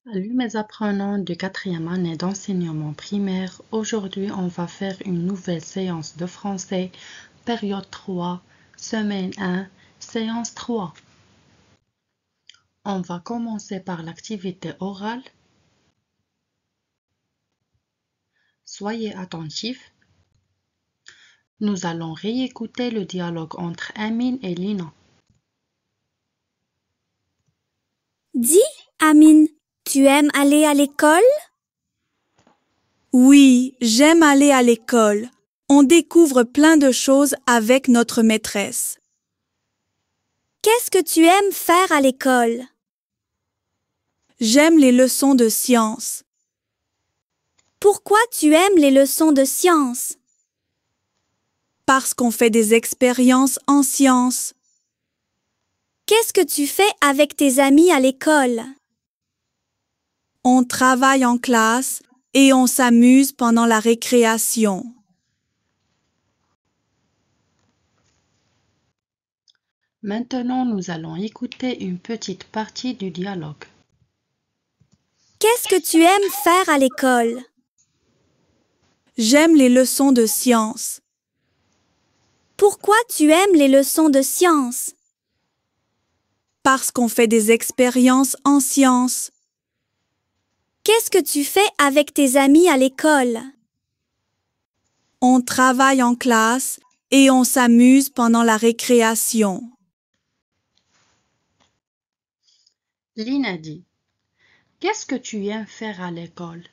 Salut mes apprenants de quatrième année d'enseignement primaire. Aujourd'hui, on va faire une nouvelle séance de français, période 3, semaine 1, séance 3. On va commencer par l'activité orale. Soyez attentifs. Nous allons réécouter le dialogue entre Amine et Lina. Dis, Amine, tu aimes aller à l'école? Oui, j'aime aller à l'école. On découvre plein de choses avec notre maîtresse. Qu'est-ce que tu aimes faire à l'école? J'aime les leçons de sciences. Pourquoi tu aimes les leçons de sciences? Parce qu'on fait des expériences en sciences. Qu'est-ce que tu fais avec tes amis à l'école? On travaille en classe et on s'amuse pendant la récréation. Maintenant, nous allons écouter une petite partie du dialogue. Qu'est-ce que tu aimes faire à l'école? J'aime les leçons de sciences. Pourquoi tu aimes les leçons de sciences? Parce qu'on fait des expériences en sciences. Qu'est-ce que tu fais avec tes amis à l'école? On travaille en classe et on s'amuse pendant la récréation. Lina dit: qu'est-ce que tu aimes faire à l'école?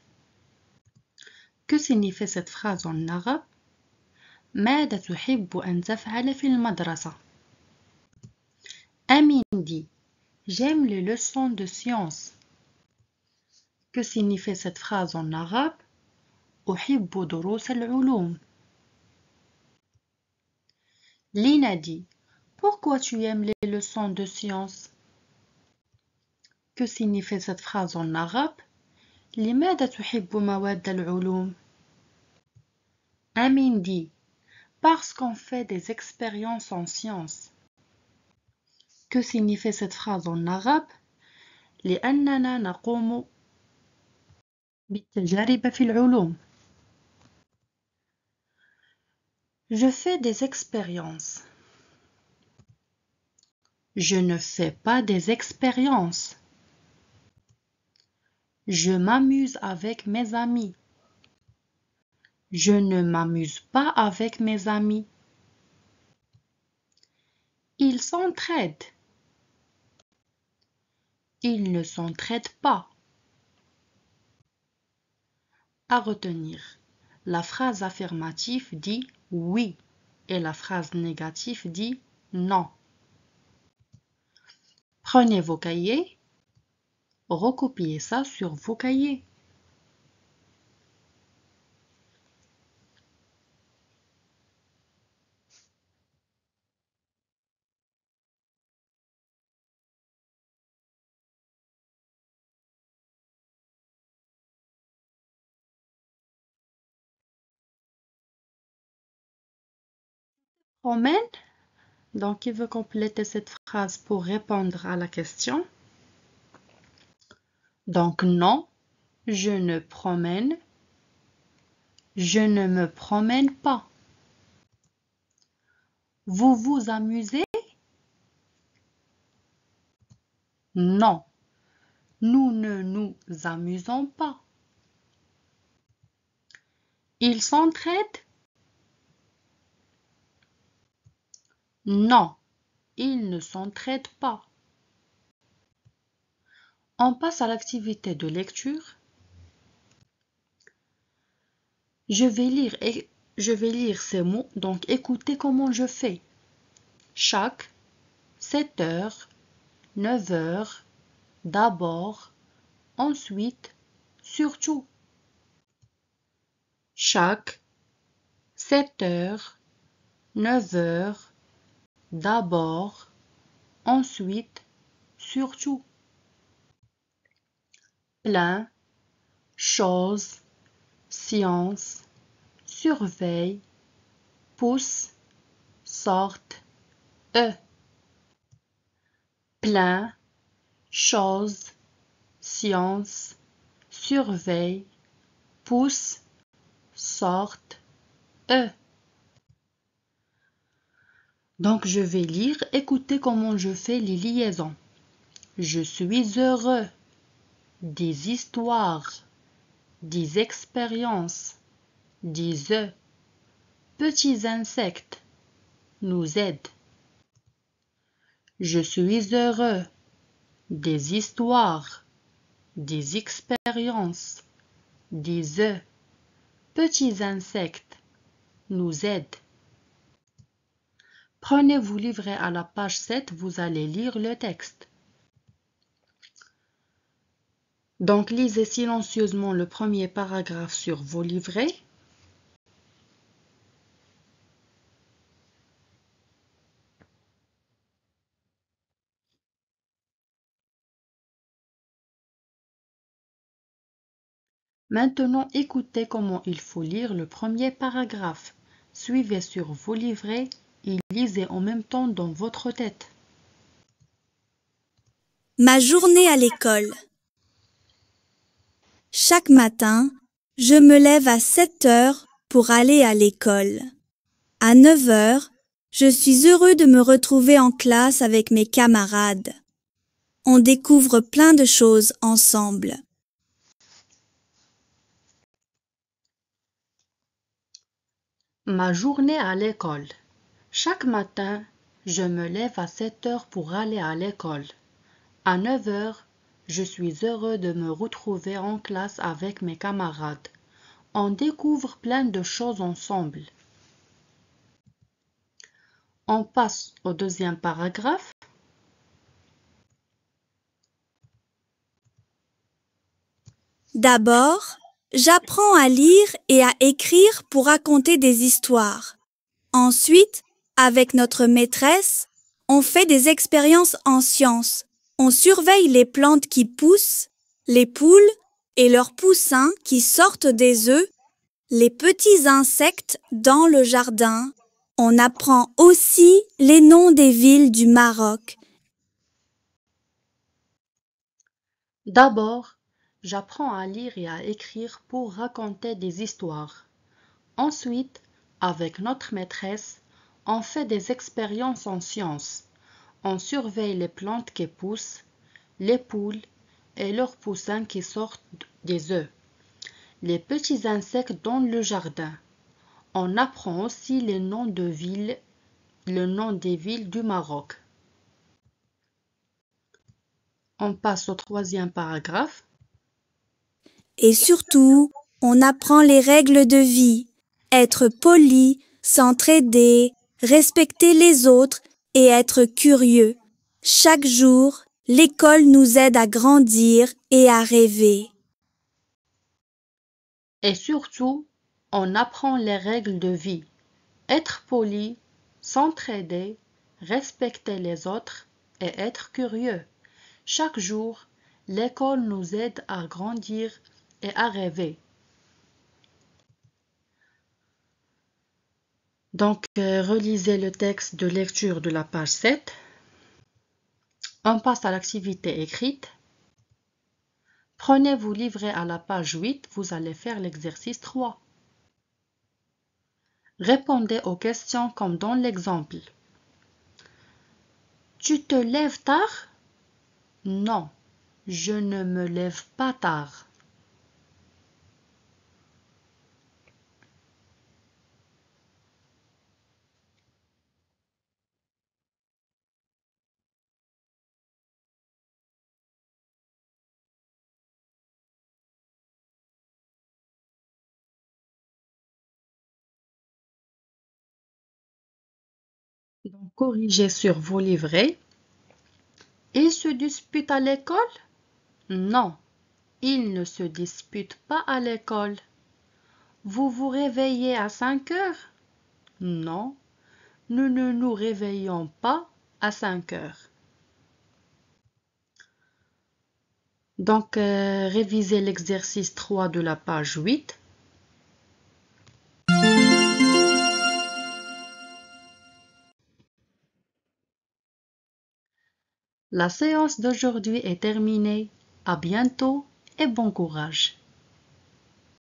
Que signifie cette phrase en arabe? ماذا تحب أن تفعل في المدرسة؟ Amine dit: j'aime les leçons de sciences. Que signifie cette phrase en arabe? أحب دروس العلوم. Lina dit: pourquoi tu aimes les leçons de sciences? Que signifie cette phrase en arabe? لماذا تحب مواد العلوم؟ Amine dit: parce qu'on fait des expériences en sciences. Que signifie cette phrase en arabe? لأننا نقوم بالتجارب في العلوم. Je fais des expériences. Je ne fais pas des expériences. Je m'amuse avec mes amis. Je ne m'amuse pas avec mes amis. Ils s'entraident. Ils ne s'entraident pas. À retenir, la phrase affirmative dit oui et la phrase négative dit non. Prenez vos cahiers, recopiez ça sur vos cahiers. Promène. Donc, il veut compléter cette phrase pour répondre à la question. Donc, non, je ne promène. Je ne me promène pas. Vous vous amusez? Non, nous ne nous amusons pas. Ils s'entraident? Non, ils ne s'entraident pas. On passe à l'activité de lecture. Je vais lire ces mots, donc écoutez comment je fais. Chaque, 7 heures, 9 heures, d'abord, ensuite, surtout. Chaque, 7 heures, 9 heures, d'abord, ensuite, surtout. Plein, chose, science, surveille, pousse, sorte, plein, chose, science, surveille, pousse, sorte, Donc je vais lire, écoutez comment je fais les liaisons. Je suis heureux. Des histoires, des expériences, des œufs, petits insectes, nous aident. Je suis heureux. Des histoires, des expériences, des œufs, petits insectes, nous aident. Prenez-vous livret à la page 7, vous allez lire le texte. Donc lisez silencieusement le premier paragraphe sur vos livrets. Maintenant, écoutez comment il faut lire le premier paragraphe. Suivez sur vos livrets et lisez en même temps dans votre tête. Ma journée à l'école. Chaque matin, je me lève à 7 heures pour aller à l'école. À 9 heures, je suis heureux de me retrouver en classe avec mes camarades. On découvre plein de choses ensemble. Ma journée à l'école. Chaque matin, je me lève à 7 heures pour aller à l'école. À 9 heures, je suis heureux de me retrouver en classe avec mes camarades. On découvre plein de choses ensemble. On passe au deuxième paragraphe. D'abord, j'apprends à lire et à écrire pour raconter des histoires. Ensuite, avec notre maîtresse, on fait des expériences en sciences. On surveille les plantes qui poussent, les poules et leurs poussins qui sortent des œufs, les petits insectes dans le jardin. On apprend aussi les noms des villes du Maroc. D'abord, j'apprends à lire et à écrire pour raconter des histoires. Ensuite, avec notre maîtresse, on fait des expériences en sciences. On surveille les plantes qui poussent, les poules et leurs poussins qui sortent des œufs, les petits insectes dans le jardin. On apprend aussi les noms de villes, le nom des villes du Maroc. On passe au troisième paragraphe. Et surtout, on apprend les règles de vie, être poli, s'entraider, respecter les autres et être curieux. Chaque jour, l'école nous aide à grandir et à rêver. Et surtout, on apprend les règles de vie, être poli, s'entraider, respecter les autres et être curieux. Chaque jour, l'école nous aide à grandir et à rêver. Donc, relisez le texte de lecture de la page 7. On passe à l'activité écrite. Prenez vos livrets à la page 8, vous allez faire l'exercice 3. Répondez aux questions comme dans l'exemple. Tu te lèves tard? Non, je ne me lève pas tard. Donc, corrigez sur vos livrets. Il se dispute à l'école? Non, il ne se dispute pas à l'école. Vous vous réveillez à 5 heures? Non, nous ne nous réveillons pas à 5 heures. Donc, révisez l'exercice 3 de la page 8. La séance d'aujourd'hui est terminée. À bientôt et bon courage.